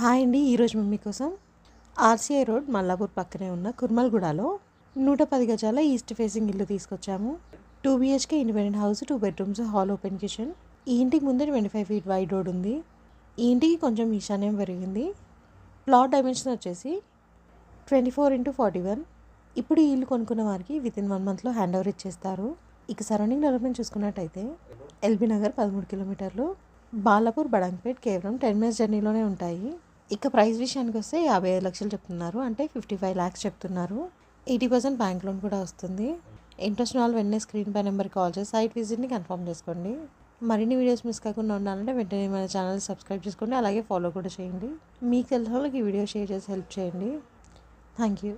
Hi అండి. ఈరోజు మేము మీకోసం ఆర్సీఐ రోడ్ మల్లాపూర్ పక్కనే ఉన్న కుర్మల్గూడలో 110 గజాల ఈస్ట్ ఫేసింగ్ ఇల్లు తీసుకొచ్చాము. 2 BHK independent house, 2 bedrooms, hall, open kitchen. ఈ ఇంటికి ముందే 25 ఫీట్ వైడ్ రోడ్ ఉంది. ఈ ఇంటికి కొంచెం ఈశాన్యం పెరిగింది. ప్లాట్ డైమెన్షన్ వచ్చేసి 24x41. ఇప్పుడు ఈ ఇల్లు కొనుక్కున్న వారికి వితిన్ 1 మంత్లో హ్యాండ్ ఓవర్ ఇచ్చేస్తారు. ఇక సరౌండింగ్ డెవలప్మెంట్ చూసుకున్నట్టయితే ఎల్బీ నగర్ 13 కిలోమీటర్లు, బాలాపూర్, బడంగ్పేట్ కేవలం 10 మినిట్స్ జర్నీలోనే ఉంటాయి. ఇక ప్రైస్ విషయానికి వస్తే 55 లక్షలు చెప్తున్నారు, అంటే 55 lakhs చెప్తున్నారు. 80% బ్యాంక్ లోన్ కూడా వస్తుంది. ఇంట్రెస్ట్ వాళ్ళు వెంటనే స్క్రీన్ పై నెంబర్కి కాల్ చేసి సైట్ విజిట్ని కన్ఫర్మ్ చేసుకోండి. మరిన్ని వీడియోస్ మిస్ కాకుండా ఉండాలంటే వెంటనే మన ఛానల్ సబ్స్క్రైబ్ చేసుకోండి, అలాగే ఫాలో కూడా చేయండి. మీకు తెలిసిన వాళ్ళకి ఈ వీడియో షేర్ చేసి హెల్ప్ చేయండి. Thank you.